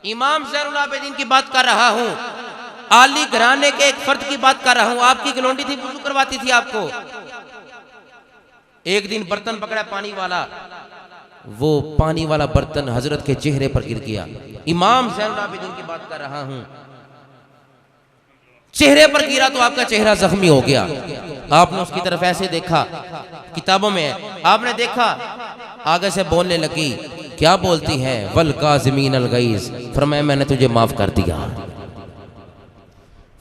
امام زین العابدین کی بات کر رہا ہوں، عالی گھرانے کے ایک فرد کی بات کر رہا ہوں. آپ کی گلونڈی تھی، وضو کرواتی تھی آپ کو. ایک دن برتن پکڑا پانی والا، وہ پانی والا برتن حضرت کے چہرے پر گر گیا. امام زین العابدین کی بات کر رہا ہوں، چہرے پر گرا تو آپ کا چہرہ زخمی ہو گیا. آپ نے اس کی طرف ایسے دیکھا، کتابوں میں ہے، آپ نے دیکھا، آگے سے بولنے لگی. کیا بولتی ہے؟ والکاظمین الغیظ. فرمایا میں نے تجھے معاف کر دیا.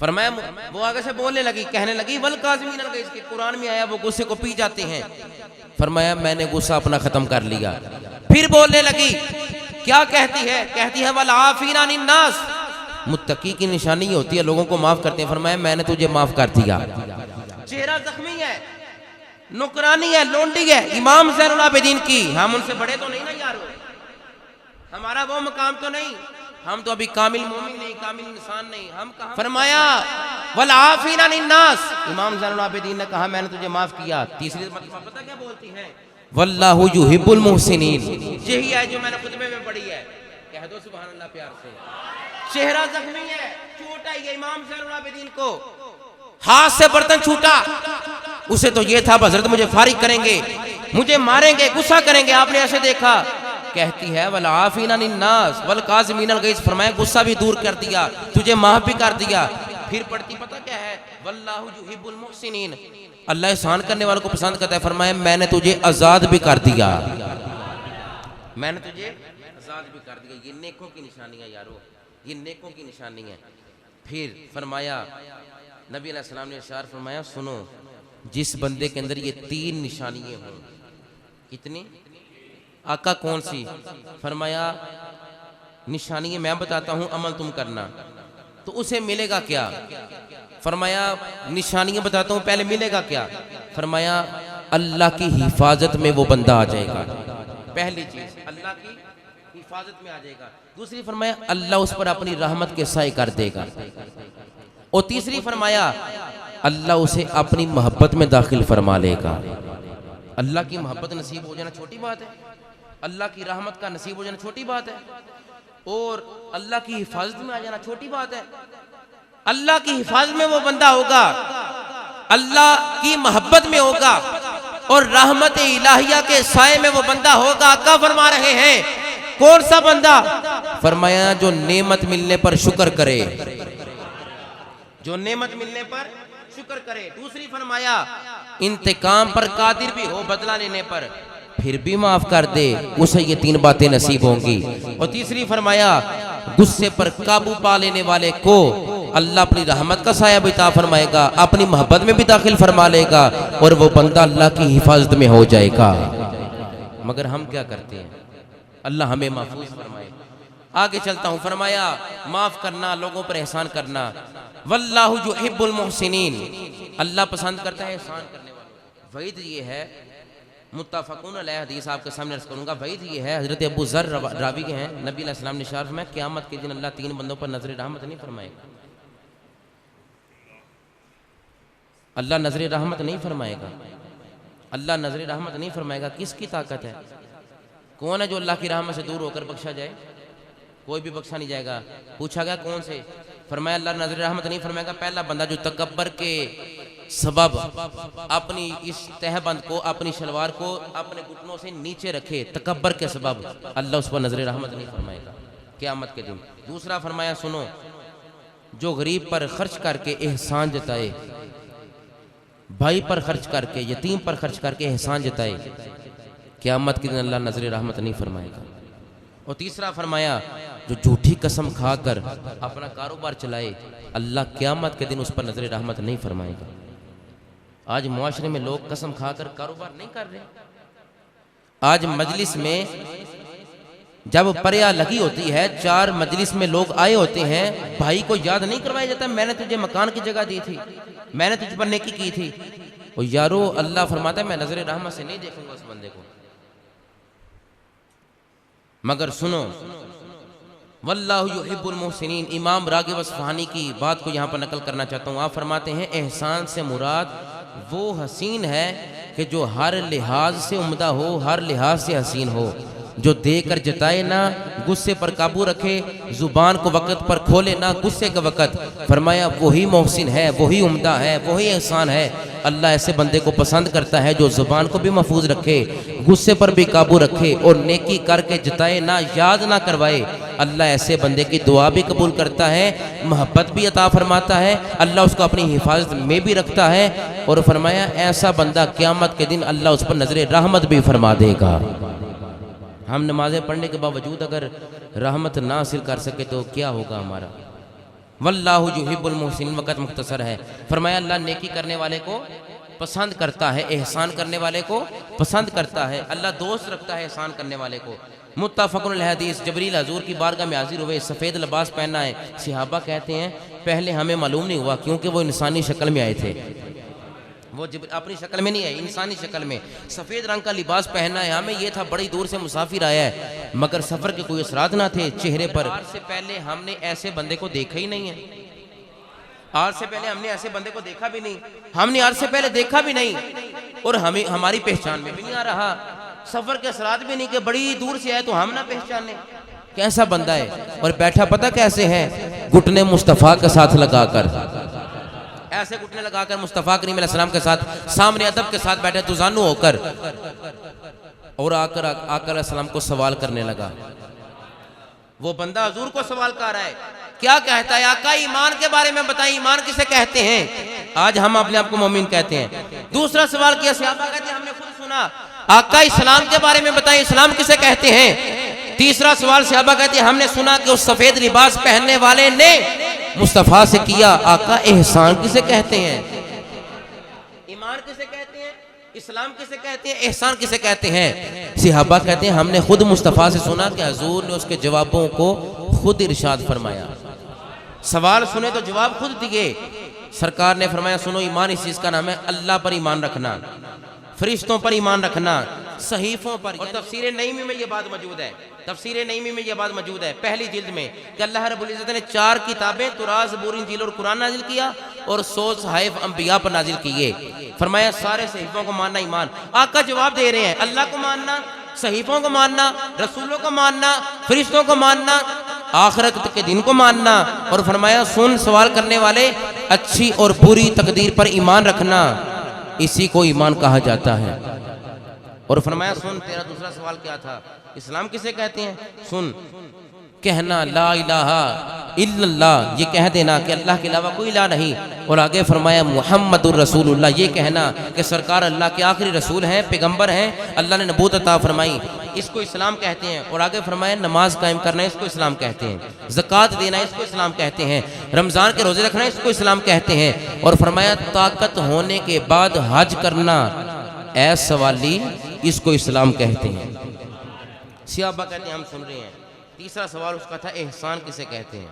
فرمایا وہ آگے سے بولنے لگی، کہنے لگی والکاظمین الغیظ، کہ قرآن میں آیا وہ غصے کو پی جاتے ہیں. فرمایا میں نے غصہ اپنا ختم کر لیا. پھر بولنے لگی، کیا کہتی ہے؟ کہتی ہے والعافین عن الناس. متقی کی نشانی ہوتی ہے لوگوں کو معاف کرتے ہیں. فرمایا میں نے تجھے معاف کر دیا. چہرہ زخمی ہے، نکرانی ہے، لونڈی ہے امام زین العابدین کی. ہم ان سے بڑے تو نہیں نا یارو، ہمارا وہ مقام تو نہیں، ہم تو ابھی کامل مومن نہیں، کامل انسان نہیں. ہم کہاں؟ فرمایا والعافین عن الناس. امام زین العابدین نے کہا میں نے تجھے معاف کیا. تیسری مرتبہ پتہ کیا بولتی ہے؟ واللہ یحب المحسنین. یہی ہے جو میں نے خطبے میں پڑھی ہے. کہہ دو سبحان اللہ پیار سے. چہرہ زخمی ہے، چوٹ آئی ہے امام زین العابدین کو، ہاتھ سے برتن چھوٹا. اسے تو یہ تھا حضرت مجھے فارغ کریں گے، مجھے ماریں گے، غصہ کریں گے. آپ نے ایسے دیکھا. کہتی ہے والعافین عن الناس والکاظمین الغیظ. فرمایا غصہ بھی دور کر دیا، تجھے معاف بھی کر دیا. پھر پڑھتی پتہ کیا ہے؟ واللہ یحب المحسنین. اللہ احسان کرنے والوں کو پسند کرتا ہے. فرمایا میں نے تجھے آزاد بھی کر دیا، میں نے تجھے آزاد بھی کر دیا. یہ نیکوں کی نشانی ہے یارو، یہ نیکوں کی نشانی ہے. پھر فرمایا نبی علیہ السلام نے ارشاد فرمایا سنو، جس بندے کے اندر یہ 3 نشانیاں ہوں. کتنی؟ آقا کون سی؟ فرمایا نشانیاں میں بتاتا ہوں، عمل تم کرنا. تو اسے ملے گا کیا؟ فرمایا نشانیاں بتاتا ہوں، پہلے ملے گا کیا؟ فرمایا اللہ کی حفاظت میں وہ بندہ آ جائے گا. پہلی چیز اللہ کی حفاظت میں آ جائے گا. دوسری فرمایا اللہ اس پر اپنی رحمت کے سائے کر دے گا. اور تیسری فرمایا اللہ اسے اپنی محبت میں داخل فرما لے گا. اللہ کی محبت نصیب ہو جانا چھوٹی بات ہے، اللہ کی رحمت کا نصیب ہو جانا چھوٹی بات ہے، اور اللہ کی حفاظت میں آ جانا چھوٹی بات ہے. اللہ کی حفاظت میں وہ بندہ ہوگا، اللہ کی محبت میں ہوگا، اور رحمت الہیہ کے سائے میں وہ بندہ ہوگا. آقا فرما رہے ہیں کون سا بندہ؟ فرمایا جو نعمت ملنے پر شکر کرے، جو نعمت ملنے پر شکر کرے. دوسری فرمایا انتقام پر قادر بھی ہو، بدلہ لینے پر، پھر بھی معاف کر دے، اسے یہ 3 باتیں نصیب ہوں گی. اور تیسری فرمایا غصے پر قابو پا لینے والے کو اللہ اپنی رحمت کا سایہ بھی عطا فرمائے گا، اپنی محبت میں بھی داخل فرما لے گا، اور وہ بندہ اللہ کی حفاظت میں ہو جائے گا. مگر ہم کیا کرتے ہیں؟ اللہ ہمیں محفوظ فرمائے. آگے چلتا ہوں. فرمایا معاف کرنا، لوگوں پر احسان کرنا. واللہ یحب المحسنین. اللہ پسند کرتا ہے احسان کرنے والوں. وعید یہ ہے، متفقون علیہ حدیث آپ کے سامنے عرض کروں گا. وعید یہ ہے، حضرت ابو ذر راوی کے ہیں، نبی علیہ السلام نے ارشاد فرمایا قیامت کے دن اللہ 3 بندوں پر نظر رحمت نہیں فرمائے گا. اللہ نظر رحمت نہیں فرمائے گا. اللہ نظر رحمت نہیں فرمائے گا. کس کی طاقت ہے؟ کون ہے جو اللہ کی رحمت سے دور ہو کر بخشا جائے؟ کوئی بھی بخشا نہیں جائے گا. پوچھا گیا کون سے؟ فرمایا اللہ نظر رحمت نہیں فرمائے گا پہلا بندہ جو تکبر کے سبب اپنی اس تہبند کو، اپنی شلوار کو اپنے گھٹنوں سے نیچے رکھے، تکبر کے سبب اللہ اس پر نظر رحمت نہیں فرمائے گا قیامت کے دن. دوسرا فرمایا سنو، جو غریب پر خرچ کر کے احسان جتائے، بھائی پر خرچ کر کے، یتیم پر خرچ کر کے احسان جتائے، قیامت کے دن اللہ نظر رحمت نہیں فرمائے گا. اور تیسرا فرمایا جو جھوٹی قسم کھا کر اپنا کاروبار چلائے، اللہ قیامت کے دن اس پر نظر رحمت نہیں فرمائے گا. آج معاشرے میں لوگ قسم کھا کر کاروبار نہیں کر رہے. آج مجلس میں جب پریا لگی ہوتی ہے، 4 مجلس میں لوگ آئے ہوتے ہیں، بھائی کو یاد نہیں کروایا جاتا میں نے تجھے مکان کی جگہ دی تھی، میں نے تجھ پر نیکی کی تھی. اور یارو اللہ فرماتا ہے میں نظر رحمت سے نہیں دیکھوں گا اس بندے کو. مگر سنو واللہ یحب المحسنین. امام راغب اصفہانی کی بات کو یہاں پر نقل کرنا چاہتا ہوں. آپ فرماتے ہیں احسان سے مراد وہ حسین ہے کہ جو ہر لحاظ سے عمدہ ہو، ہر لحاظ سے حسین ہو. جو دے کر جتائے نہ غصے پر قابو رکھے، زبان کو وقت پر کھولے نہ غصے کا وقت، فرمایا وہی محسن ہے، وہی عمدہ ہے، وہی احسان ہے۔ اللہ ایسے بندے کو پسند کرتا ہے جو زبان کو بھی محفوظ رکھے، غصے پر بھی قابو رکھے اور نیکی کر کے جتائے نہ، یاد نہ کروائے۔ اللہ ایسے بندے کی دعا بھی قبول کرتا ہے، محبت بھی عطا فرماتا ہے، اللہ اس کو اپنی حفاظت میں بھی رکھتا ہے، اور فرمایا ایسا بندہ قیامت کے دن اللہ اس پر نظر رحمت بھی فرما دے گا۔ ہم نمازیں پڑھنے کے باوجود اگر رحمت نہ حاصل کر سکے تو کیا ہوگا ہمارا؟ واللہ یحب المحسنین، وقت مختصر ہے۔ فرمایا اللہ نیکی کرنے والے کو پسند کرتا ہے، احسان کرنے والے کو پسند کرتا ہے، اللہ دوست رکھتا ہے احسان کرنے والے کو۔ متفق الحدیث، جبریل حضور کی بارگاہ میں حاضر ہوئے، سفید لباس پہنا ہے۔ صحابہ کہتے ہیں پہلے ہمیں معلوم نہیں ہوا کیونکہ وہ انسانی شکل میں آئے تھے، وہ اپنی شکل میں نہیں ہے، انسانی شکل میں سفید رنگ کا لباس پہنا ہے۔ ہمیں یہ تھا بڑی دور سے مسافر آیا ہے، مگر سفر کے کوئی اثرات نہ تھے چہرے پر۔ آج سے پہلے ہم نے ایسے بندے کو دیکھا ہی نہیں ہے، آج سے پہلے ہم نے ایسے بندے کو دیکھا بھی نہیں، ہم نے آج سے پہلے دیکھا بھی نہیں، اور ہماری پہچان میں بھی نہیں آ رہا، سفر کے اثرات بھی نہیں کہ بڑی دور سے آئے تو ہم نہ پہچانے کیسا بندہ ہے۔ اور بیٹھا پتہ کیسے ہے؟ گھٹنے مصطفیٰ کے ساتھ لگا کر، ایسے گھٹنے لگا کر مصطفیٰ کریم علیہ السلام کے ساتھ سامنے ادب کے ساتھ بیٹھے دوزانو ہو کر، اور آکر علیہ السلام کو سوال کرنے لگا۔ وہ بندہ حضور کو سوال کر رہا ہے، کیا کہتا ہے آقا ایمان کے بارے میں بتائیں، ایمان کسے کہتے ہیں؟ آج ہم اپنے آپ کو مومن کہتے ہیں۔ دوسرا سوال کیا، صحابہ کہتے ہیں ہم نے خود سنا، آقا اسلام کے بارے میں بتائیں، اسلام کسے کہتے ہیں؟ تیسرا سوال صحابہ کہتے ہیں ہم نے سنا کہ اس سفید لباس پہننے والے نے مصطفیٰ سے کیا، آقا احسان کسے کہتے ہیں؟ ایمان کسے کہتے ہیں؟ اسلام کسے کہتے ہیں؟ احسان کسے کہتے ہیں؟ صحابہ کہتے ہیں ہم نے خود مصطفیٰ سے سنا کہ حضور نے اس کے جوابوں کو خود ارشاد فرمایا، سوال سنے تو جواب خود دیے۔ سرکار نے فرمایا سنو، ایمان اس چیز کا نام ہے اللہ پر ایمان رکھنا، فرشتوں پر ایمان رکھنا، صحیفوں پر۔ اور تفسیر نعیمی میں یہ بات موجود ہے، تفسیر نعیمی میں یہ بات موجود ہے پہلی جلد میں کہ اللہ رب العزت نے 4 کتابیں توراہ، زبور، انجیل اور قرآن نازل کیا، اور 100 صحائف انبیاء پر نازل کیے۔ فرمایا سارے صحیفوں کو ماننا ایمان۔ آقا جواب دے رہے ہیں اللہ کو ماننا، صحیفوں کو ماننا، رسولوں کو ماننا، فرشتوں کو ماننا، آخرت کے دن کو ماننا، اور فرمایا سن سوال کرنے والے، اچھی اور بری تقدیر پر ایمان رکھنا، اسی کو ایمان کہا جاتا ہے۔ اور فرمایا سن تیرا دوسرا سوال کیا تھا، اسلام کسے کہتے ہیں؟ سن، کہنا لا الہ الا اللہ، یہ کہہ دینا کہ اللہ کے علاوہ کوئی الہ نہیں، اور آگے فرمایا محمد الرسول اللہ، یہ کہنا کہ سرکار اللہ کے آخری رسول ہیں، پیغمبر ہیں، اللہ نے نبوت عطا فرمائی، اس کو اسلام کہتے ہیں۔ اور آگے فرمایا نماز قائم کرنا، اس کو اسلام کہتے ہیں، زکوٰۃ دینا، اس کو اسلام کہتے ہیں، رمضان کے روزے رکھنا، اس کو اسلام کہتے ہیں، اور فرمایا طاقت ہونے کے بعد حج کرنا، اے سوالی، اس کو اسلام کہتے ہیں۔ صحابہ کہتے ہیں ہم سن رہے ہیں۔ تیسرا سوال اس کا تھا احسان کسے کہتے ہیں؟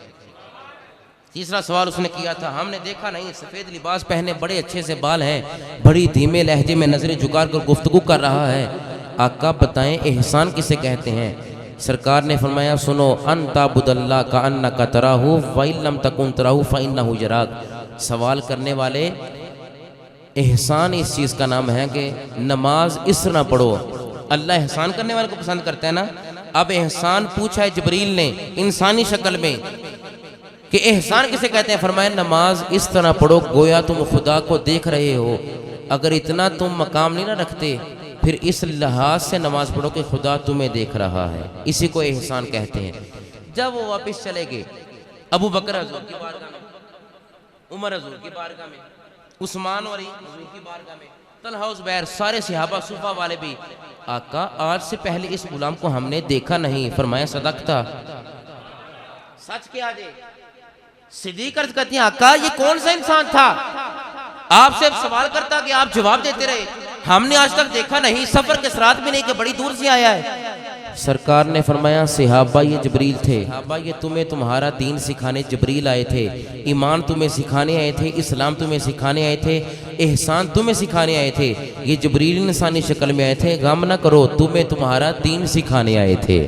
تیسرا سوال اس نے کیا تھا ہم نے دیکھا نہیں، سفید لباس پہنے، بڑے اچھے سے بال ہیں، بڑی دھیمے لہجے میں نظریں جھکا کر گفتگو کر رہا ہے، آقا بتائیں احسان کسے کہتے ہیں؟ سرکار نے فرمایا سنو، ان تعبد اللہ کأنک تراہ وإن لم تکن تراہ فإنہ یراک۔ سوال کرنے والے، احسان اس چیز کا نام ہے کہ نماز اس طرح پڑھو۔ اللہ احسان کرنے والے کو پسند کرتا ہے نا۔ اب احسان پوچھا ہے جبریل نے انسانی شکل میں کہ احسان کسے کہتے ہیں؟ فرمایا نماز اس طرح پڑھو گویا تم خدا کو دیکھ رہے ہو۔ اگر اتنا تم مقام نہیں نہ رکھتے پھر اس لحاظ سے نماز پڑھو کہ خدا تمہیں دیکھ رہا ہے، اسی کو احسان کہتے ہیں۔ جب وہ واپس چلے گئے، ابو بکر حضور کی بارگاہ میں، عمر حضور کی بارگاہ میں، عثمان اور علی حضور کی بارگاہ میں، طلحہ زبیر، سارے صحابہ صفہ والے بھی، آقا آج سے پہلے اس غلام کو ہم نے دیکھا نہیں۔ فرمایا صدقتا، سچ کیا جے؟ صدیق عرض کرتی ہیں آقا یہ کون سا انسان تھا؟ آپ سے سوال کرتا کہ آپ جواب دیتے رہے، ہم نے آج تک دیکھا نہیں، سفر کے اثرات بھی نہیں کہ بڑی دور سے آیا ہے۔ سرکار نے فرمایا صحابہ یہ جبریل تھے، صحابہ یہ تمہیں تمہارا دین سکھانے جبریل آئے تھے، ایمان تمہیں سکھانے آئے تھے، اسلام تمہیں سکھانے آئے تھے، احسان تمہیں سکھانے آئے تھے، یہ جبریل انسانی شکل میں آئے تھے، غم نہ کرو تمہیں تمہارا دین سکھانے آئے تھے۔